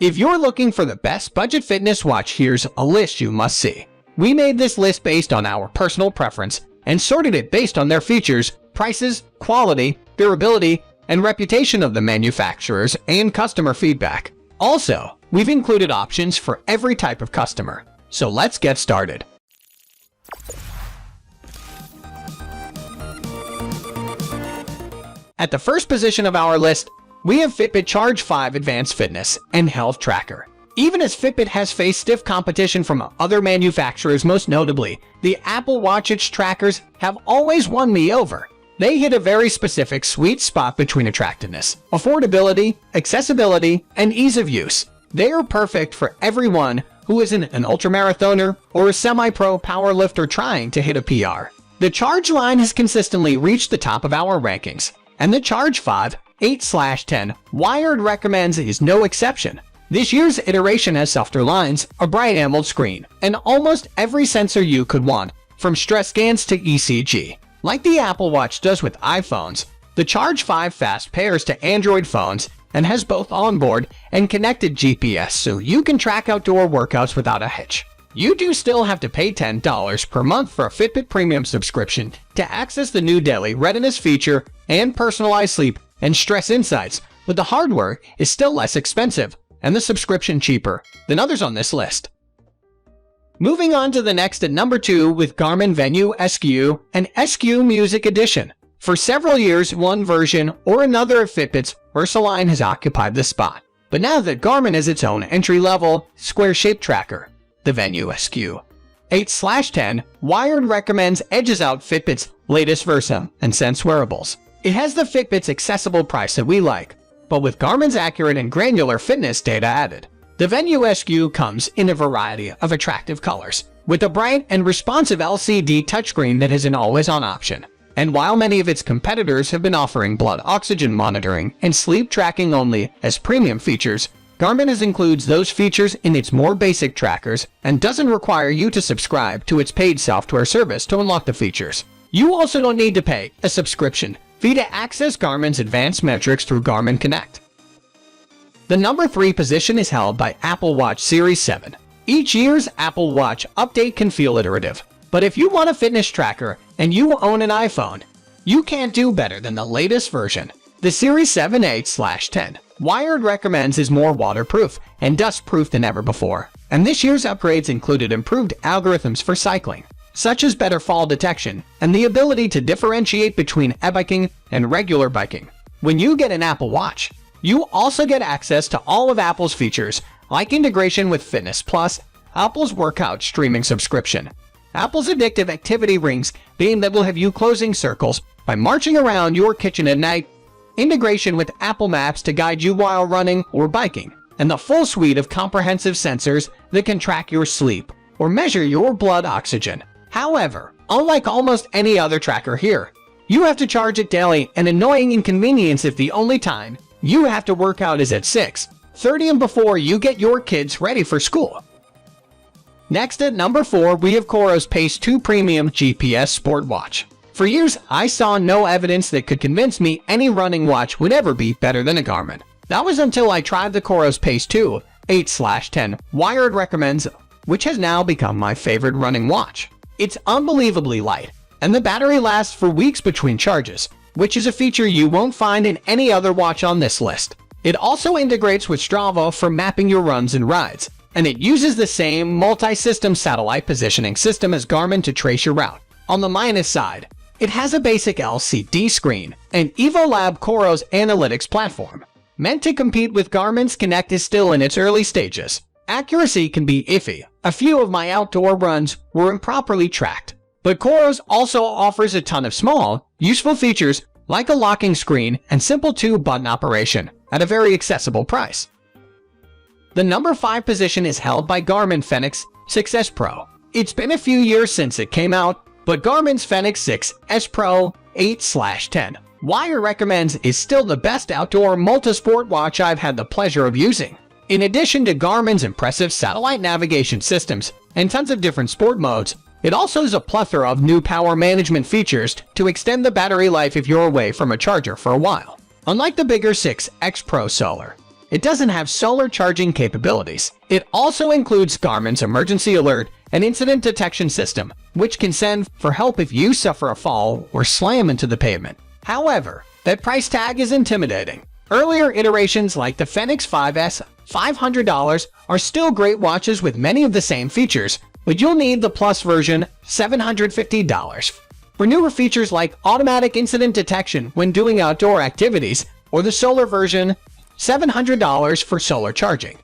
If you're looking for the best budget fitness watch, here's a list you must see. We made this list based on our personal preference and sorted it based on their features, prices, quality, durability, and reputation of the manufacturers and customer feedback. Also, we've included options for every type of customer. So let's get started. At the first position of our list, we have Fitbit Charge 5 Advanced Fitness and Health Tracker. Even as Fitbit has faced stiff competition from other manufacturers, most notably, the Apple Watch trackers have always won me over. They hit a very specific sweet spot between attractiveness, affordability, accessibility, and ease of use. They are perfect for everyone who isn't an ultramarathoner or a semi-pro powerlifter trying to hit a PR. The Charge line has consistently reached the top of our rankings, and the Charge 5 8/10 Wired recommends is no exception. This year's iteration has softer lines, a bright AMOLED screen, and almost every sensor you could want, from stress scans to ECG. Like the Apple Watch does with iPhones, the Charge 5 fast pairs to Android phones and has both onboard and connected GPS, so you can track outdoor workouts without a hitch. You do still have to pay $10 per month for a Fitbit Premium subscription to access the new daily readiness feature and personalized sleep and stress insights, but the hardware is still less expensive and the subscription cheaper than others on this list. Moving on to the next at number 2 with Garmin Venue SQ and SQ Music Edition. For several years, one version or another of Fitbit's Versaline has occupied this spot. But now that Garmin has its own entry-level, square-shaped tracker, the Venue SQ 8/10 Wired recommends edges out Fitbit's latest Versa and Sense wearables. It has the Fitbit's accessible price that we like, but with Garmin's accurate and granular fitness data added. The Venue SQ comes in a variety of attractive colors, with a bright and responsive LCD touchscreen that is an always-on option. And while many of its competitors have been offering blood oxygen monitoring and sleep tracking only as premium features, Garmin includes those features in its more basic trackers and doesn't require you to subscribe to its paid software service to unlock the features. You also don't need to pay a subscription fee to access Garmin's advanced metrics through Garmin Connect. The number 3 position is held by Apple Watch Series 7. Each year's Apple Watch update can feel iterative, but if you want a fitness tracker and you own an iPhone, you can't do better than the latest version. The Series 7 8/10 Wired recommends is more waterproof and dust-proof than ever before, and this year's upgrades included improved algorithms for cycling, such as better fall detection and the ability to differentiate between e-biking and regular biking. When you get an Apple Watch, you also get access to all of Apple's features, like integration with Fitness Plus, Apple's workout streaming subscription, Apple's addictive activity rings beam that will have you closing circles by marching around your kitchen at night, integration with Apple Maps to guide you while running or biking, and the full suite of comprehensive sensors that can track your sleep or measure your blood oxygen. However, unlike almost any other tracker here, you have to charge it daily, an annoying inconvenience if the only time you have to work out is at 6:30 and before you get your kids ready for school. Next at number 4, we have Koros Pace 2 Premium GPS Sport Watch. For years, I saw no evidence that could convince me any running watch would ever be better than a Garmin. That was until I tried the Koros Pace 2 8/10 Wired recommends, which has now become my favorite running watch. It's unbelievably light, and the battery lasts for weeks between charges, which is a feature you won't find in any other watch on this list. It also integrates with Strava for mapping your runs and rides, and it uses the same multi-system satellite positioning system as Garmin to trace your route. On the minus side, it has a basic LCD screen and EvoLab Coros analytics platform. Meant to compete with Garmin's Connect is still in its early stages. Accuracy can be iffy. A few of my outdoor runs were improperly tracked. But Coros also offers a ton of small, useful features like a locking screen and simple 2-button operation at a very accessible price. The number 5 position is held by Garmin Fenix 6S Pro. It's been a few years since it came out, but Garmin's Fenix 6S Pro 8/10 Wire recommends is still the best outdoor multisport watch I've had the pleasure of using. In addition to Garmin's impressive satellite navigation systems and tons of different sport modes, it also has a plethora of new power management features to extend the battery life if you're away from a charger for a while. Unlike the bigger 6X Pro Solar, it doesn't have solar charging capabilities. It also includes Garmin's emergency alert and incident detection system, which can send for help if you suffer a fall or slam into the pavement. However, that price tag is intimidating. Earlier iterations like the Fenix 5S, $500, are still great watches with many of the same features, but you'll need the Plus version, $750. For newer features like automatic incident detection when doing outdoor activities, or the solar version, $700 for solar charging.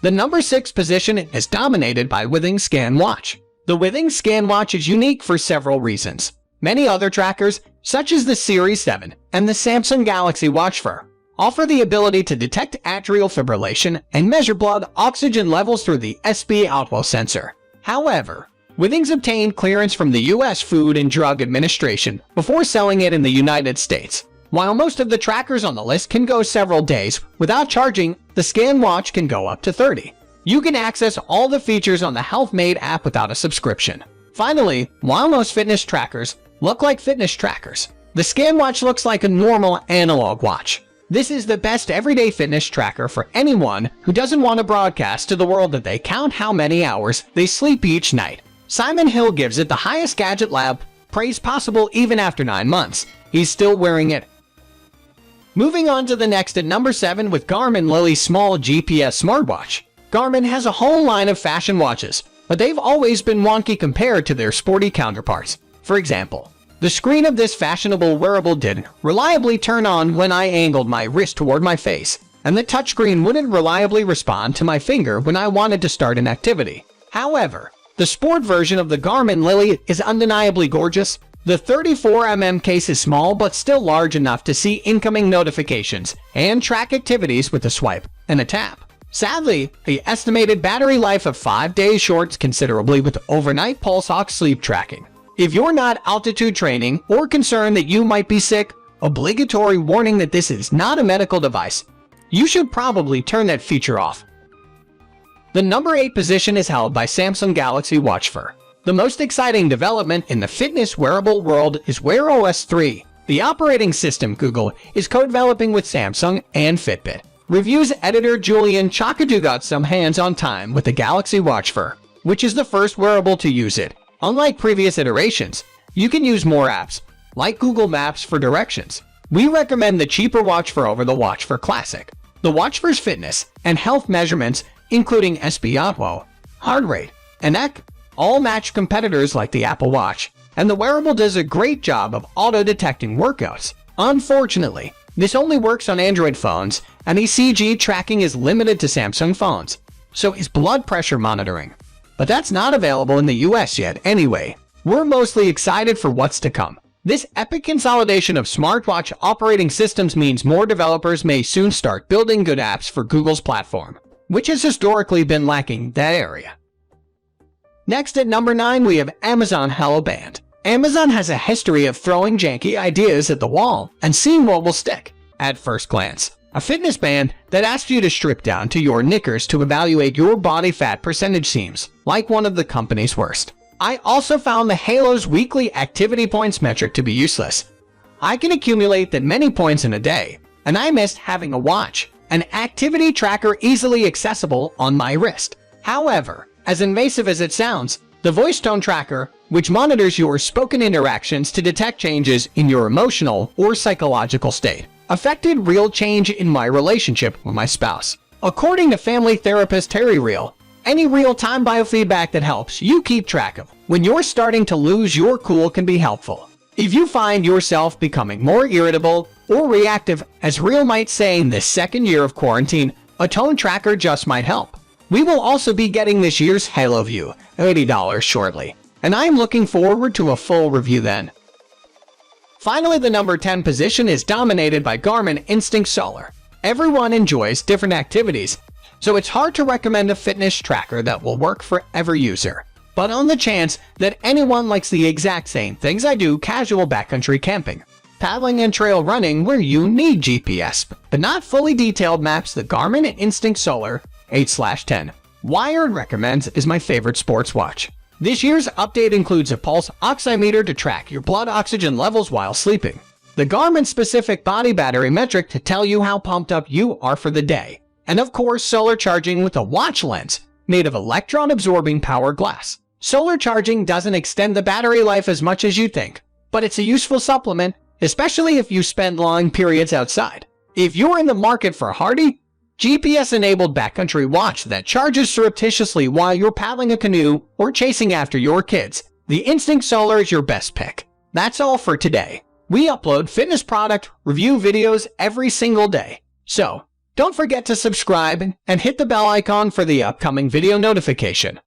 The number 6 position is dominated by Withings ScanWatch. The Withings ScanWatch is unique for several reasons. Many other trackers, such as the Series 7 and the Samsung Galaxy Watch 4, offer the ability to detect atrial fibrillation and measure blood oxygen levels through the SB outflow sensor. However, Withings obtained clearance from the U.S. Food and Drug Administration before selling it in the United States. While most of the trackers on the list can go several days without charging, the ScanWatch can go up to 30. You can access all the features on the HealthMate app without a subscription. Finally, while most fitness trackers look like fitness trackers, the ScanWatch looks like a normal analog watch. This is the best everyday fitness tracker for anyone who doesn't want to broadcast to the world that they count how many hours they sleep each night. Simon Hill gives it the highest Gadget Lab praise possible even after 9 months. He's still wearing it. Moving on to the next at number 7 with Garmin Lily Small GPS Smartwatch. Garmin has a whole line of fashion watches, but they've always been wonky compared to their sporty counterparts. For example, the screen of this fashionable wearable didn't reliably turn on when I angled my wrist toward my face, and the touchscreen wouldn't reliably respond to my finger when I wanted to start an activity. However, the sport version of the Garmin Lily is undeniably gorgeous. The 34mm case is small but still large enough to see incoming notifications and track activities with a swipe and a tap. Sadly, the estimated battery life of 5 days shorts considerably with overnight pulse ox sleep tracking. If you're not altitude training or concerned that you might be sick, obligatory warning that this is not a medical device. You should probably turn that feature off. The number 8 position is held by Samsung Galaxy Watch 4. The most exciting development in the fitness wearable world is Wear OS 3, the operating system Google is co-developing with Samsung and Fitbit. Reviews editor Julian Chakadou got some hands-on time with the Galaxy Watch 4, which is the first wearable to use it. Unlike previous iterations, you can use more apps, like Google Maps for directions. We recommend the cheaper Watch 4 over the Watch 4 Classic. The Watch 4's fitness and health measurements, including SB outflow, heart rate, and ECG, all match competitors like the Apple Watch, and the wearable does a great job of auto-detecting workouts. Unfortunately, this only works on Android phones, and ECG tracking is limited to Samsung phones. So is blood pressure monitoring. But that's not available in the US yet anyway. We're mostly excited for what's to come. This epic consolidation of smartwatch operating systems means more developers may soon start building good apps for Google's platform, which has historically been lacking that area. Next at number 9 we have Amazon Hello Band. Amazon has a history of throwing janky ideas at the wall and seeing what will stick. At first glance, a fitness band that asks you to strip down to your knickers to evaluate your body fat percentage seems like one of the company's worst. I also found the Halo's weekly activity points metric to be useless. I can accumulate that many points in a day, and I missed having a watch, an activity tracker easily accessible on my wrist. However, as invasive as it sounds, the voice tone tracker, which monitors your spoken interactions to detect changes in your emotional or psychological state, affected real change in my relationship with my spouse. According to family therapist Terry Real, any real-time biofeedback that helps you keep track of when you're starting to lose your cool can be helpful. If you find yourself becoming more irritable or reactive, as Real might say in this second year of quarantine, a tone tracker just might help. We will also be getting this year's Halo View, $80 shortly, and I'm looking forward to a full review then. Finally, the number 10 position is dominated by Garmin Instinct Solar. Everyone enjoys different activities, so it's hard to recommend a fitness tracker that will work for every user. But on the chance that anyone likes the exact same things I do, casual backcountry camping, paddling and trail running where you need GPS, but not fully detailed maps, the Garmin Instinct Solar 8/10 Wired recommends is my favorite sports watch. This year's update includes a pulse oximeter to track your blood oxygen levels while sleeping. the Garmin-specific body battery metric to tell you how pumped up you are for the day, and of course solar charging with a watch lens made of electron-absorbing power glass. Solar charging doesn't extend the battery life as much as you think, but it's a useful supplement, especially if you spend long periods outside. If you're in the market for a hardy, GPS-enabled backcountry watch that charges surreptitiously while you're paddling a canoe or chasing after your kids, the Instinct Solar is your best pick. That's all for today. We upload fitness product review videos every single day, so don't forget to subscribe and hit the bell icon for the upcoming video notification.